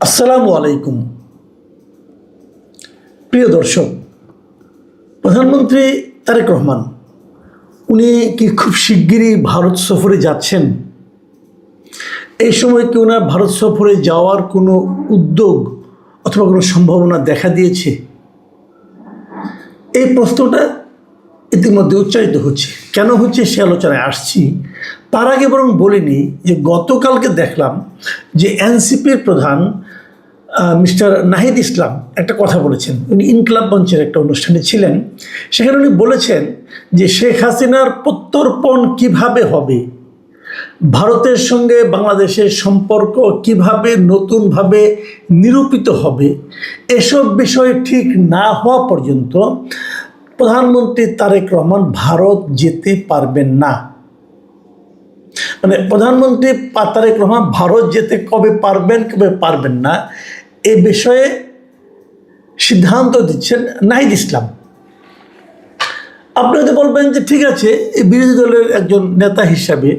আসসালামু আলাইকুম। প্রিয় দর্শক, প্রধানমন্ত্রী তারেক রহমান উনি কি খুব শিগগিরই ভারত সফরে যাচ্ছেন? এই সময় কি ওনার ভারত সফরে যাওয়ার কোনো উদ্যোগ অথবা কোনো সম্ভাবনা দেখা দিয়েছে? এই প্রশ্নটা ইতিমধ্যে উচ্চারিত হচ্ছে। কেন হচ্ছে সে আলোচনায় আসছি। তার আগে বরং বলিনি যে গতকালকে দেখলাম যে এনসিপির প্রধান মিস্টার নাহিদ ইসলাম একটা কথা বলেছেন। উনি ইনকলাব মঞ্চের একটা অনুষ্ঠানে ছিলেন। সেখানে উনি বলেছেন যে শেখ হাসিনার প্রত্যর্পণ কিভাবে হবে, ভারতের সঙ্গে বাংলাদেশের সম্পর্ক কিভাবে নতুনভাবে নিরূপিত হবে, এসব বিষয় ঠিক না হওয়া পর্যন্ত প্রধানমন্ত্রী তারেক রহমান ভারত যেতে পারবেন না। মানে প্রধানমন্ত্রী তারেক রহমান ভারত যেতে কবে পারবেন কবে পারবেন না এ বিষয়ে সিদ্ধান্ত দিচ্ছেন নাহিদ ইসলাম। আপনি হয়তো বলবেন যে ঠিক আছে, এই বিরোধী দলের একজন নেতা হিসাবে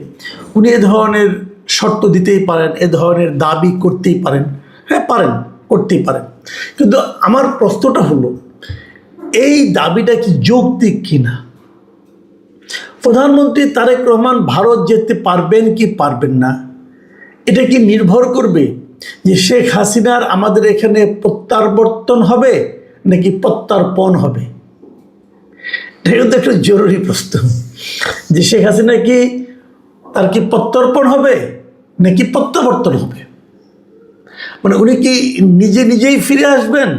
উনি এ ধরনের শর্ত দিতেই পারেন, এ ধরনের দাবি করতেই পারেন। হ্যাঁ পারেন, করতেই পারেন। কিন্তু আমার প্রশ্নটা হলো, এই দাবিটা কি যৌক্তিক কিনা? প্রধানমন্ত্রী তারেক রহমান ভারত যেতে পারবেন কি পারবেন না, এটা কি নির্ভর করবে যে শেখ হাসিনার আমাদের এখানে প্রত্যাবর্তন হবে নাকি প্রত্যার্পণ হবে? এটা কিন্তু একটা জরুরি প্রশ্ন, যে শেখ হাসিনা কি তার কি প্রত্যর্পণ হবে নাকি প্রত্যাবর্তন হবে। মানে উনি কি নিজে নিজেই ফিরে আসবেন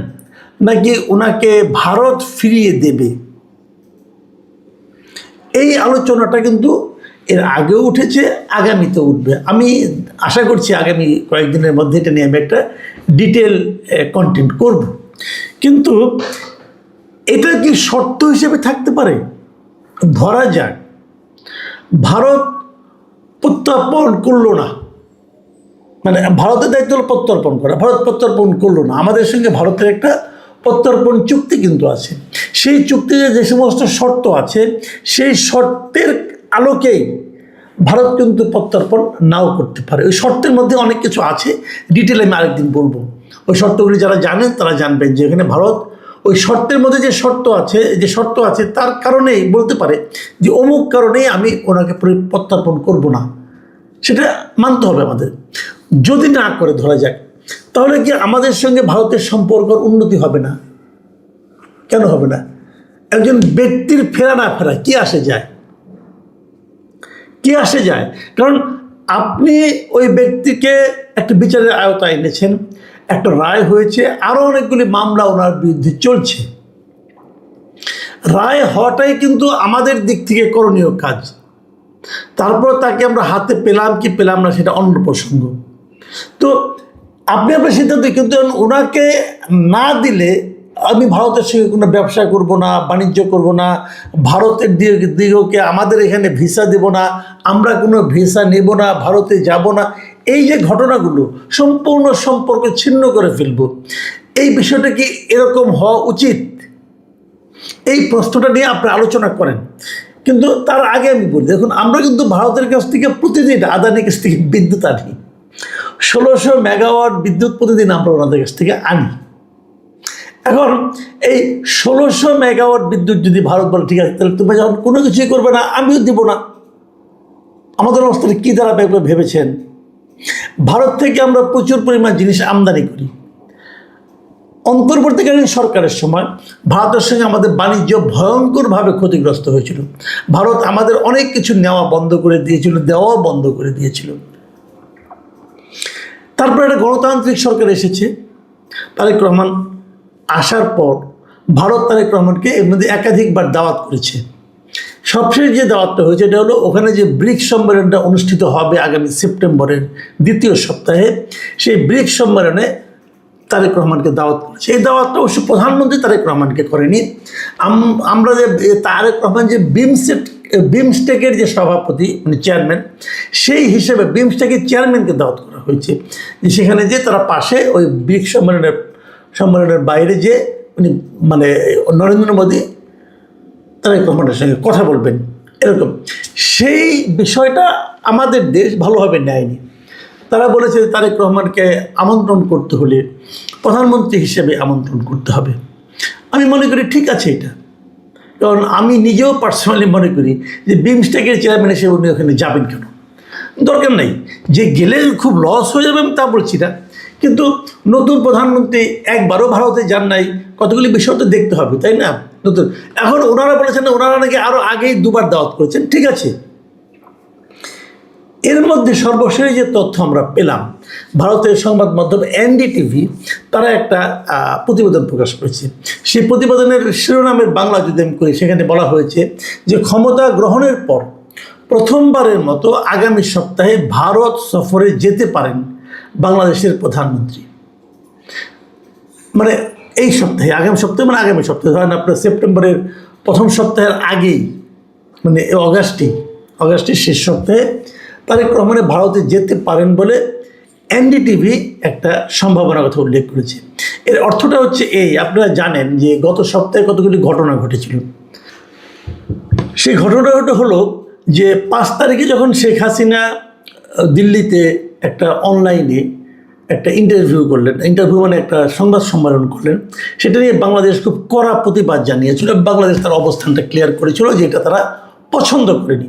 নাকি ওনাকে ভারত ফিরিয়ে দেবে? এই আলোচনাটা কিন্তু এর আগেও উঠেছে, আগামীতে উঠবে। আমি আশা করছি আগামী কয়েকদিনের মধ্যে এটা নিয়ে আমি একটা ডিটেল কন্টেন্ট করব। কিন্তু এটা কি শর্ত হিসেবে থাকতে পারে? ধরা যাক ভারত প্রত্যর্পণ করলো না, মানে ভারতের দায়িত্ব হলো প্রত্যর্পণ করা, ভারত প্রত্যর্পণ করলো না। আমাদের সঙ্গে ভারতের একটা প্রত্যর্পণ চুক্তি কিন্তু আছে। সেই চুক্তিতে যে সমস্ত শর্ত আছে সেই শর্তের আলোকেই ভারত কিন্তু প্রত্যর্পণ নাও করতে পারে। ওই শর্তের মধ্যে অনেক কিছু আছে, ডিটেলে আমি আরেকদিন বলবো। ওই শর্তগুলি যারা জানেন তারা জানবেন যে এখানে ভারত ওই শর্তের মধ্যে যে শর্ত আছে তার কারণেই বলতে পারে যে অমুক কারণেই আমি ওনাকে প্রত্যর্পণ করব না, সেটা মানতে হবে আমাদের। যদি না করে ধরা যাক, তাহলে কি আমাদের সঙ্গে ভারতের সম্পর্কের উন্নতি হবে না? কেন হবে না? একজন ব্যক্তির ফেরা না ফেরা কি আসে যায়, কি আসে যায়? কারণ আপনি ওই ব্যক্তিকে একটা বিচারের আওতায় এনেছেন, একটা রায় হয়েছে, আরও অনেকগুলি মামলা ওনার বিরুদ্ধে চলছে। রায় হওয়াটাই কিন্তু আমাদের দিক থেকে করণীয় কাজ। তারপর তাকে আমরা হাতে পেলাম কি পেলাম না সেটা অন্য প্রসঙ্গ। তো আপনি আপনার সিদ্ধান্ত, কিন্তু ওনাকে না দিলে আমি ভারতের সঙ্গে কোনো ব্যবসা করব না, বাণিজ্য করব না, ভারতের দিগকে আমাদের এখানে ভিসা দেব না, আমরা কোনো ভিসা নেব না, ভারতে যাব না, এই যে ঘটনাগুলো সম্পূর্ণ সম্পর্ক ছিন্ন করে ফেলব, এই বিষয়টা কি এরকম হওয়া উচিত? এই প্রশ্নটা নিয়ে আপনি আলোচনা করেন। কিন্তু তার আগে আমি বলি, দেখুন আমরা কিন্তু ভারতের কাছ থেকে প্রতিদিন আদানির কাছ থেকে বিদ্যুৎ আনি। 1600 মেগাওয়াট বিদ্যুৎ প্রতিদিন আমরা ওনাদের কাছ থেকে আনি। এখন এই 1600 মেগাওয়াট বিদ্যুৎ যদি ভারত বলে ঠিক আছে তাহলে তুমি যখন কোনো কিছুই করবে না, আমিও দিব না, আমাদের অবস্থাটা কী দাঁড়াবে ভেবেছেন? ভারত থেকে আমরা প্রচুর পরিমাণ জিনিস আমদানি করি। অন্তর্বর্তীকালীন সরকারের সময় ভারতের সঙ্গে আমাদের বাণিজ্য ভয়ঙ্করভাবে ক্ষতিগ্রস্ত হয়েছিল। ভারত আমাদের অনেক কিছু নেওয়া বন্ধ করে দিয়েছিল, দেওয়াও বন্ধ করে দিয়েছিল। তারপর একটা গণতান্ত্রিক সরকার এসেছে, তারেক রহমান আসার পর ভারত তারেক রহমানকে এর মধ্যে একাধিকবার দাওয়াত করেছে। সবশেষ যে দাওয়াতটা হয়েছে এটা হলো ওখানে যে ব্রিক্স সম্মেলনটা অনুষ্ঠিত হবে আগামী সেপ্টেম্বরের দ্বিতীয় সপ্তাহে, সেই ব্রিক্স সম্মেলনে তারেক রহমানকে দাওয়াত করেছে। এই দাওয়াতটা অবশ্য প্রধানমন্ত্রী তারেক রহমানকে করেনি। আমরা যে তারেক রহমান যে বিমস্টেকের যে সভাপতি মানে চেয়ারম্যান, সেই হিসেবে বিমস্টেকের চেয়ারম্যানকে দাওয়াত করা হয়েছে, যে সেখানে যে তারা পাশে ওই ব্রিক্স সম্মেলনের বাইরে যে উনি মানে নরেন্দ্র মোদী তারেক রহমানের সঙ্গে কথা বলবেন, এরকম সেই বিষয়টা আমাদের দেশ ভালোভাবে নেয়নি। তারা বলেছে তারেক রহমানকে আমন্ত্রণ করতে হলে প্রধানমন্ত্রী হিসেবে আমন্ত্রণ করতে হবে। আমি মনে করি ঠিক আছে এটা, কারণ আমি নিজেও পার্সোনালি মনে করি যে বিমস্টেকের চেয়ারম্যান হিসেবে উনি ওখানে যাবেন কেন, দরকার নেই। যে গেলে খুব লস হয়ে যাবে আমি তা বলছি না, কিন্তু নতুন প্রধানমন্ত্রী একবারও ভারতে যান নাই, কতগুলি বিষয় তো দেখতে হবে, তাই না? নতুন এখন ওনারা বলেছেন ওনারা নাকি আরও আগেই দুবার দাওয়াত করেছেন, ঠিক আছে। এর মধ্যে সর্বশেষ যে তথ্য আমরা পেলাম, ভারতের সংবাদ মাধ্যম এনডিটিভি তারা একটা প্রতিবেদন প্রকাশ করেছে। সেই প্রতিবেদনের শিরোনামের বাংলা যদি আমি করি, সেখানে বলা হয়েছে যে ক্ষমতা গ্রহণের পর প্রথমবারের মতো আগামী সপ্তাহে ভারত সফরে যেতে পারেন বাংলাদেশের প্রধানমন্ত্রী। মানে এই সপ্তাহে, আগামী সপ্তাহে মানে আগামী সপ্তাহে, ধরেন আপনার সেপ্টেম্বরের প্রথম সপ্তাহের আগেই, মানে অগাস্টের শেষ সপ্তাহে তারেক রহমানের ভারতে যেতে পারেন বলে এনডিটিভি একটা সম্ভাবনার কথা উল্লেখ করেছে। এর অর্থটা হচ্ছে এই, আপনারা জানেন যে গত সপ্তাহে কতগুলি ঘটনা ঘটেছিল। সেই ঘটনাটা হলো যে 5 তারিখে যখন শেখ হাসিনা দিল্লিতে একটা অনলাইনে একটা ইন্টারভিউ করলেন, ইন্টারভিউ মানে একটা সংবাদ সম্মেলন করলেন, সেটা নিয়ে বাংলাদেশ খুব কড়া প্রতিবাদ জানিয়েছিল। বাংলাদেশ তার অবস্থানটা ক্লিয়ার করেছিল যে এটা তারা পছন্দ করেনি।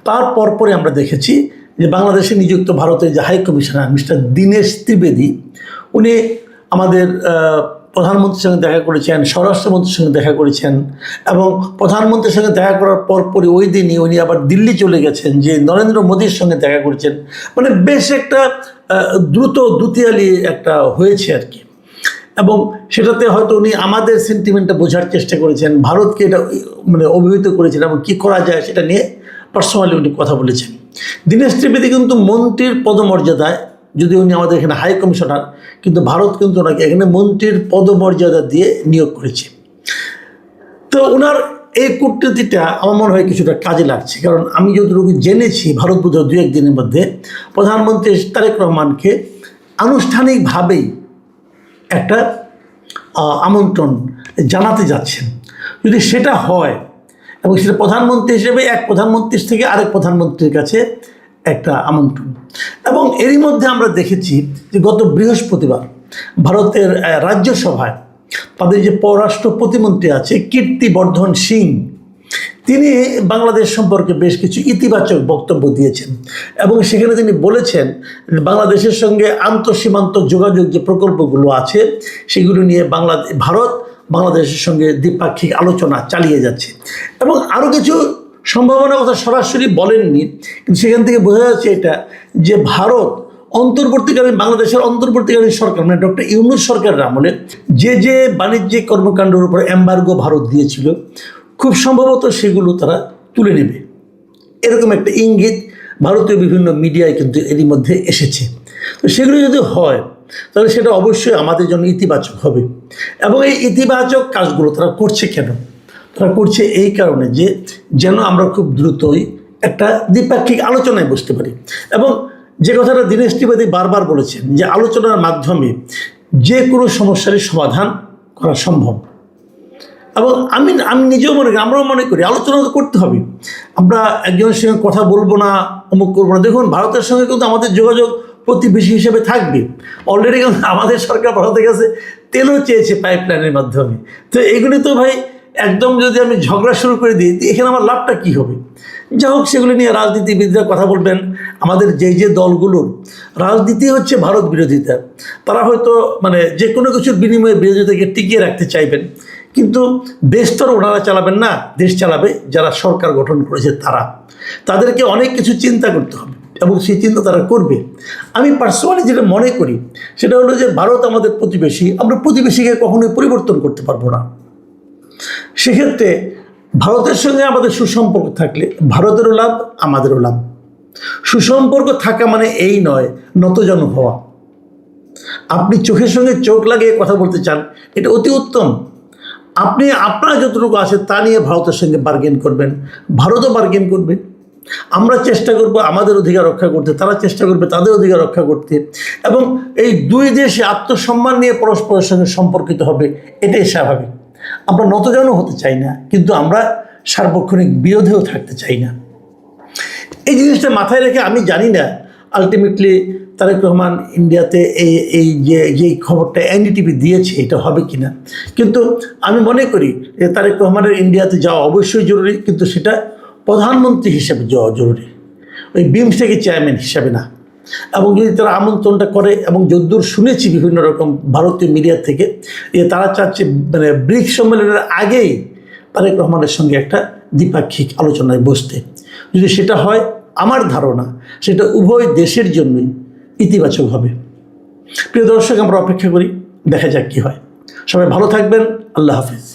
তার পরপরে আমরা দেখেছি যে বাংলাদেশে নিযুক্ত ভারতের যে high commissioner mister Dinesh Trivedi, উনি আমাদের প্রধানমন্ত্রীর সঙ্গে দেখা করেছেন, স্বরাষ্ট্রমন্ত্রীর সঙ্গে দেখা করেছেন, এবং প্রধানমন্ত্রীর সঙ্গে দেখা করার পরপরই ওই দিনই উনি আবার দিল্লি চলে গেছেন, যে নরেন্দ্র মোদীর সঙ্গে দেখা করেছেন। মানে বেশ একটা দ্রুত দুতিয়ালি একটা হয়েছে আর কি। এবং সেটাতে হয়তো উনি আমাদের সেন্টিমেন্টটা বোঝার চেষ্টা করেছেন, ভারতকে এটা মানে অভিহিত করেছেন এবং কী করা যায় সেটা নিয়ে পার্সোনালি উনি কথা বলেছেন। দীনেশ ত্রিবেদী কিন্তু মন্ত্রীর পদমর্যাদায়, যদি উনি আমাদের এখানে হাই কমিশনার, কিন্তু ভারত কিন্তু ওনাকে এখানে মন্ত্রীর পদমর্যাদা দিয়ে নিয়োগ করেছে। তো ওনার এই কূটনীতিটা আমার মনে হয় কিছুটা কাজে লাগছে, কারণ আমি যতটুকু জেনেছি ভারত বোধহয় 2-1 দিনের মধ্যে প্রধানমন্ত্রী তারেক রহমানকে আনুষ্ঠানিকভাবেই একটা আমন্ত্রণ জানাতে যাচ্ছেন। যদি সেটা হয় এবং সেটা প্রধানমন্ত্রী হিসেবে এক প্রধানমন্ত্রীর থেকে আরেক প্রধানমন্ত্রীর কাছে একটা আমন্ত্রণ। এবং এরই মধ্যে আমরা দেখেছি যে গত বৃহস্পতিবার ভারতের রাজ্যসভায় তাদের যে পররাষ্ট্র প্রতিমন্ত্রী আছে কীর্তিবর্ধন সিং, তিনি বাংলাদেশ সম্পর্কে বেশ কিছু ইতিবাচক বক্তব্য দিয়েছেন এবং সেখানে তিনি বলেছেন বাংলাদেশের সঙ্গে আন্তঃসীমান্ত যোগাযোগ যে প্রকল্পগুলো আছে সেগুলো নিয়ে ভারত বাংলাদেশের সঙ্গে দ্বিপাক্ষিক আলোচনা চালিয়ে যাচ্ছে। এবং আরও কিছু সম্ভাবনার কথা সরাসরি বলেননি, কিন্তু সেখান থেকে বোঝা যাচ্ছে এটা যে ভারত অন্তর্বর্তীকালীন বাংলাদেশের অন্তর্বর্তীকালীন সরকার মানে ডক্টর ইউনূস সরকারের আমলে যে বাণিজ্যিক কর্মকাণ্ডের উপর এম্বার্গো ভারত দিয়েছিল, খুব সম্ভবত সেগুলো তারা তুলে নেবে, এরকম একটা ইঙ্গিত ভারতীয় বিভিন্ন মিডিয়ায় কিন্তু এরই মধ্যে এসেছে। তো সেগুলো যদি হয় তাহলে সেটা অবশ্যই আমাদের জন্য ইতিবাচক হবে। এবং এই ইতিবাচক কাজগুলো তারা করছে কেন? তারা করছে এই কারণে যে যেন আমরা খুব দ্রুতই একটা দ্বিপাক্ষিক আলোচনায় বসতে পারি। এবং যে কথাটা দীনেশ ত্রিবেদী বারবার বলেছেন যে আলোচনার মাধ্যমে যে কোনো সমস্যারই সমাধান করা সম্ভব। এবং আমি নিজেও মনে করি, আমরাও মনে করি আলোচনা তো করতে হবে। আমরা একজনের সঙ্গে কথা বলবো না, অমুক করবো না। দেখুন ভারতের সঙ্গে কিন্তু আমাদের যোগাযোগ প্রতিবেশী হিসেবে থাকবে। অলরেডি কিন্তু আমাদের সরকার ভারতের কাছে তেলও চেয়েছে পাইপলাইনের মাধ্যমে। তো এগুলি তো ভাই একদম যদি আমি ঝগড়া শুরু করে দিই এখানে আমার লাভটা কী হবে? যা হোক, সেগুলি নিয়ে রাজনীতিবিদরা কথা বলবেন। আমাদের যে দলগুলোর রাজনীতি হচ্ছে ভারত বিরোধিতা, তারা হয়তো মানে যে কোনো কিছুর বিনিময়ে বিরোধিতাকে টিকিয়ে রাখতে চাইবেন, কিন্তু দেশ তো ওনারা চালাবেন না, দেশ চালাবে যারা সরকার গঠন করেছে তারা। তাদেরকে অনেক কিছু চিন্তা করতে হবে এবং সেই চিন্তা তারা করবে। আমি পার্সোনালি যেটা মনে করি সেটা হলো যে ভারত আমাদের প্রতিবেশী, আমরা প্রতিবেশীকে কখনোই পরিবর্তন করতে পারবো না। সেক্ষেত্রে ভারতের সঙ্গে আমাদের সুসম্পর্ক থাকলে ভারতেরও লাভ, আমাদেরও লাভ। সুসম্পর্ক থাকা মানে এই নয় নতজানু হওয়া। আপনি চোখের সঙ্গে চোখ লাগিয়ে কথা বলতে চান, এটা অতি উত্তম। আপনি আপনার যতটুকু আছে তা নিয়ে ভারতের সঙ্গে বার্গেন করবেন, ভারতও বার্গেন করবে। আমরা চেষ্টা করব আমাদের অধিকার রক্ষা করতে, তারা চেষ্টা করবে তাদের অধিকার রক্ষা করতে। এবং এই দুই দেশে আত্মসম্মান নিয়ে পরস্পরের সঙ্গে সম্পর্কিত হবে, এটাই স্বাভাবিক। আমরা নতজানু হতে চাই না, কিন্তু আমরা সার্বক্ষণিক বিরোধেও থাকতে চাই না। এই জিনিসটা মাথায় রেখে আমি জানি না আলটিমেটলি তারেক রহমান ইন্ডিয়াতে এই যে খবরটা এনডিটিভি দিয়েছে এটা হবে কিনা। কিন্তু আমি মনে করি যে তারেক রহমানের ইন্ডিয়াতে যাওয়া অবশ্যই জরুরি, কিন্তু সেটা প্রধানমন্ত্রী হিসেবে যাওয়া জরুরি, ওই বিমস্টেকের চেয়ারম্যান হিসাবে না। এবং যদি তারা আমন্ত্রণটা করে, এবং যদ্দূর শুনেছি বিভিন্ন রকম ভারতীয় মিডিয়া থেকে যে তারা চাচ্ছে মানে ব্রিক্স সম্মেলনের আগেই তারেক রহমানের সঙ্গে একটা দ্বিপাক্ষিক আলোচনায় বসতে। যদি সেটা হয়, আমার ধারণা সেটা উভয় দেশের জন্যই ইতিবাচক হবে। প্রিয় দর্শক, আমরা অপেক্ষা করি, দেখা যাক কী হয়। সবাই ভালো থাকবেন। আল্লাহ হাফিজ।